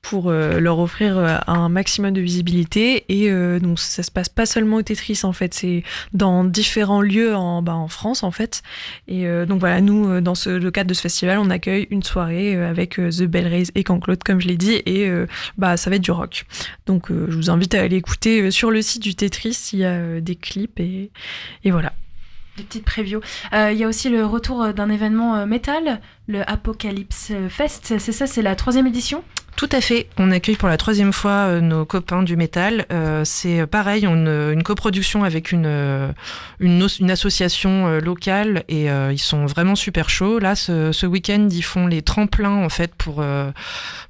pour leur offrir un maximum de visibilité. Et donc ça se passe pas seulement au Tetris en fait, c'est dans différents lieux en France en fait. Et donc voilà, nous dans le cadre de ce festival, on accueille une soirée avec The Bell Raise et Canclaude comme je l'ai dit, et ça va être du rock. Donc je vous invite à aller écouter sur le site du Tetris, il y a des clips et voilà. Des petites previews. Il y a aussi le retour d'un événement métal, le Apocalypse Fest, c'est ça, c'est la 3e édition ? Tout à fait. On accueille pour la 3e fois nos copains du métal. C'est pareil, une coproduction avec une association locale et ils sont vraiment super chauds. Là, ce week-end, ils font les tremplins en fait pour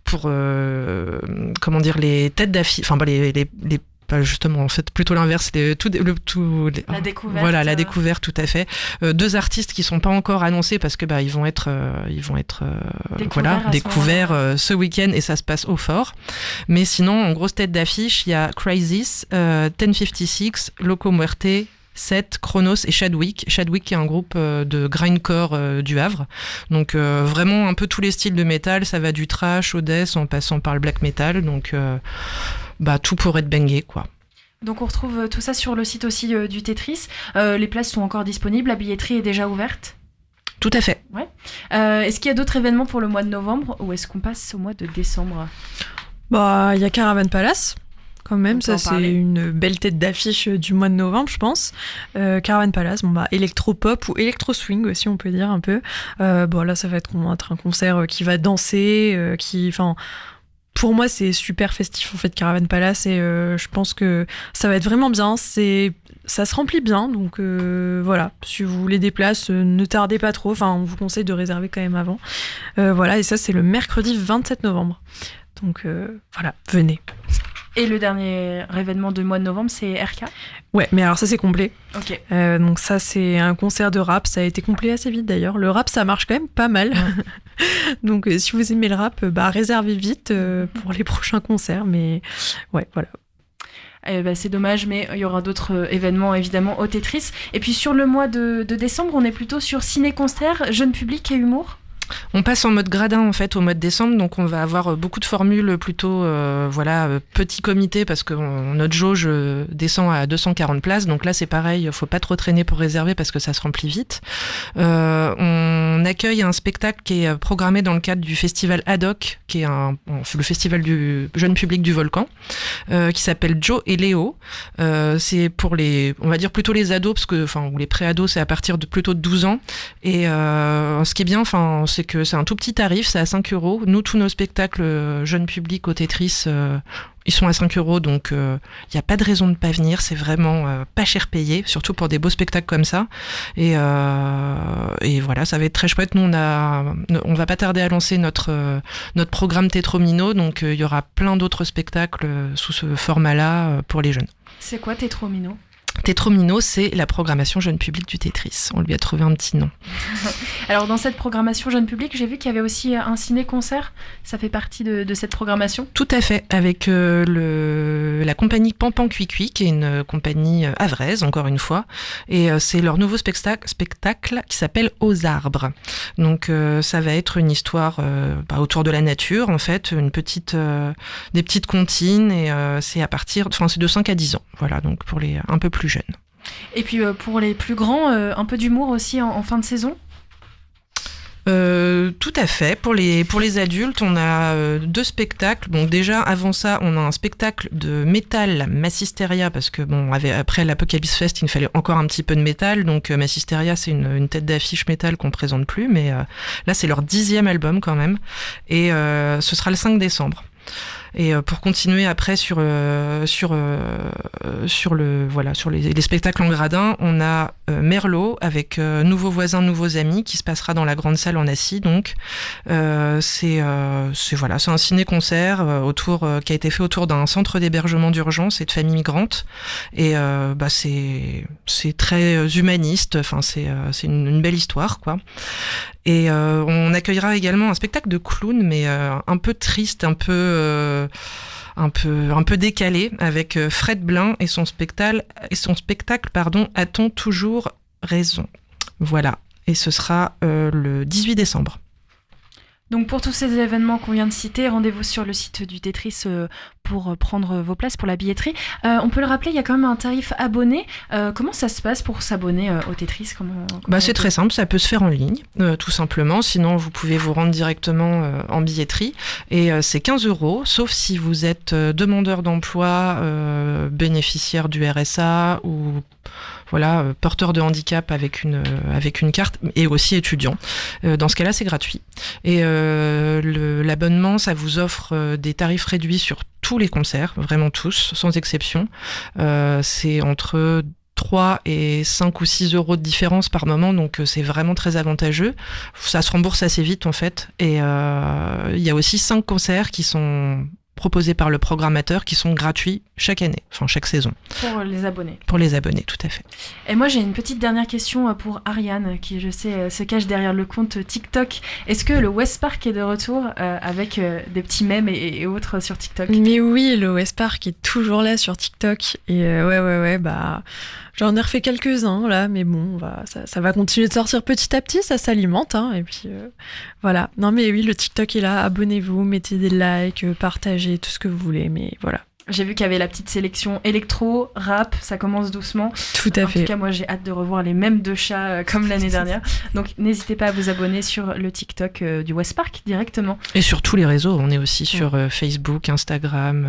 comment dire, les têtes d'affiche, enfin les justement, en fait, plutôt l'inverse. La découverte. Voilà, la découverte, tout à fait. 2 artistes qui sont pas encore annoncés parce que ils vont être découverts ce week-end et ça se passe au Fort. Mais sinon, en grosse tête d'affiche, il y a Crisis, 1056, Loco Muerte, 7, Chronos et Chadwick. Chadwick qui est un groupe de grindcore du Havre. Donc vraiment un peu tous les styles de métal. Ça va du thrash au death en passant par le black metal. Donc tout pour être bangé, quoi. Donc on retrouve tout ça sur le site aussi du Tetris. Les places sont encore disponibles, la billetterie est déjà ouverte. Tout à fait. Ouais. Est-ce qu'il y a d'autres événements pour le mois de novembre ou est-ce qu'on passe au mois de décembre ? Il y a Caravan Palace. Quand même, ça c'est une belle tête d'affiche du mois de novembre, je pense. Caravan Palace, électro-pop ou électro-swing aussi, on peut dire un peu. Là, ça va être un concert qui va danser, pour moi, c'est super festif en fait, Caravan Palace, et je pense que ça va être vraiment bien. Ça se remplit bien, donc voilà. Si vous voulez des places, ne tardez pas trop. Enfin, on vous conseille de réserver quand même avant. Et ça, c'est le mercredi 27 novembre. Donc voilà, venez. Et le dernier événement du mois de novembre, c'est RK ? Ouais, mais alors ça, c'est complet. Ok. Donc ça, c'est un concert de rap. Ça a été complet assez vite, d'ailleurs. Le rap, ça marche quand même pas mal. Donc si vous aimez le rap, réservez vite pour les prochains concerts. Mais ouais, voilà. C'est dommage, mais il y aura d'autres événements, évidemment, au Tetris. Et puis sur le mois de décembre, on est plutôt sur ciné-concert, jeune public et humour ? On passe en mode gradin en fait au mois de décembre, donc on va avoir beaucoup de formules plutôt petit comité parce que notre jauge descend à 240 places, donc là c'est pareil, faut pas trop traîner pour réserver parce que ça se remplit vite. On accueille un spectacle qui est programmé dans le cadre du festival Haddock, qui est le festival du jeune public du Volcan, qui s'appelle Joe et Léo. C'est pour on va dire plutôt les ados, ou les pré-ados, c'est à partir de plutôt de 12 ans. Et ce qui est bien, c'est que c'est un tout petit tarif, c'est à 5 €. Nous, tous nos spectacles jeunes publics au Tetris, ils sont à 5 €, donc il n'y a pas de raison de ne pas venir, c'est vraiment pas cher payé, surtout pour des beaux spectacles comme ça. Et voilà, ça va être très chouette. Nous, on va pas tarder à lancer notre programme Tetromino, donc il y aura plein d'autres spectacles sous ce format-là pour les jeunes. C'est quoi Tetromino ? Tetromino, c'est la programmation jeune public du Tetris. On lui a trouvé un petit nom. Alors, dans cette programmation jeune public, j'ai vu qu'il y avait aussi un ciné-concert. Ça fait partie de cette programmation ? Tout à fait, avec la compagnie Pampan Cuicui, qui est une compagnie havraise, encore une fois. Et c'est leur nouveau spectacle qui s'appelle Aux arbres. Donc, ça va être une histoire autour de la nature, en fait, des petites comptines. Et c'est c'est de 5 à 10 ans. Voilà, donc pour les un peu plus jeunes. Et puis pour les plus grands, un peu d'humour aussi en fin de saison ? Tout à fait. Pour les adultes, on a 2 spectacles. Donc déjà, avant ça, on a un spectacle de métal, Massisteria, parce que après l'Apocalypse Fest, il nous fallait encore un petit peu de métal. Donc Massisteria, c'est une tête d'affiche métal qu'on présente plus, mais là, c'est leur 10e album quand même. Et ce sera le 5 décembre. Et pour continuer après sur les spectacles en gradin, on a Merlot avec Nouveaux voisins, nouveaux amis, qui se passera dans la grande salle en Assy. Donc c'est un ciné-concert qui a été fait autour d'un centre d'hébergement d'urgence et de familles migrantes. Et c'est très humaniste. Enfin c'est une belle histoire, quoi. Et on accueillera également un spectacle de clown, mais un peu triste, un peu décalé, avec Fred Blin et son spectacle, A-t-on toujours raison ? Voilà. Et ce sera le 18 décembre. Donc pour tous ces événements qu'on vient de citer, rendez-vous sur le site du Tetris pour prendre vos places pour la billetterie. On peut le rappeler, il y a quand même un tarif abonné. Comment ça se passe pour s'abonner au Tetris? C'est très simple, ça peut se faire en ligne, tout simplement. Sinon, vous pouvez vous rendre directement en billetterie. Et c'est 15 €, sauf si vous êtes demandeur d'emploi, bénéficiaire du RSA ou porteur de handicap avec une carte, et aussi étudiant. Dans ce cas-là, c'est gratuit. Et l'abonnement, ça vous offre des tarifs réduits sur tous les concerts, vraiment tous, sans exception. C'est entre 3 et 5 ou 6 € de différence par moment, donc c'est vraiment très avantageux. Ça se rembourse assez vite en fait. Et il y a aussi 5 concerts qui sont proposés par le programmateur qui sont gratuits chaque année, enfin chaque saison. Pour les abonnés. Pour les abonnés, tout à fait. Et moi j'ai une petite dernière question pour Ariane, qui je sais se cache derrière le compte TikTok. Est-ce que le West Park est de retour avec des petits mèmes et autres sur TikTok? Mais oui, le West Park est toujours là sur TikTok. Et j'en ai refait quelques-uns là, mais bon, ça va continuer de sortir petit à petit, ça s'alimente. Et puis voilà. Non mais oui, le TikTok est là, abonnez-vous, mettez des likes, partagez tout ce que vous voulez, mais voilà. J'ai vu qu'il y avait la petite sélection électro, rap, ça commence doucement. Tout à fait. En tout cas, moi, j'ai hâte de revoir les mêmes de chats comme l'année dernière. Donc, n'hésitez pas à vous abonner sur le TikTok du West Park directement. Et sur tous les réseaux, on est aussi sur Facebook, Instagram,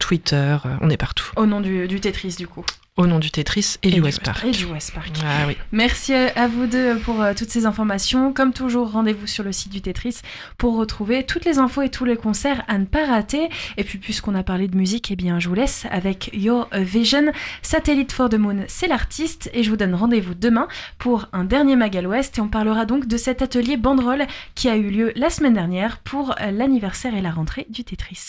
Twitter, on est partout. Au nom du Tetris, du coup. Au nom du Tetris et du West Park. Et du West Park. Ah, oui. Merci à vous deux pour toutes ces informations. Comme toujours, rendez-vous sur le site du Tetris pour retrouver toutes les infos et tous les concerts à ne pas rater. Et puis, puisqu'on a parlé de musique, je vous laisse avec Your Vision. Satellite for the Moon, c'est l'artiste. Et je vous donne rendez-vous demain pour un dernier Magal West. Et on parlera donc de cet atelier banderole qui a eu lieu la semaine dernière pour l'anniversaire et la rentrée du Tetris.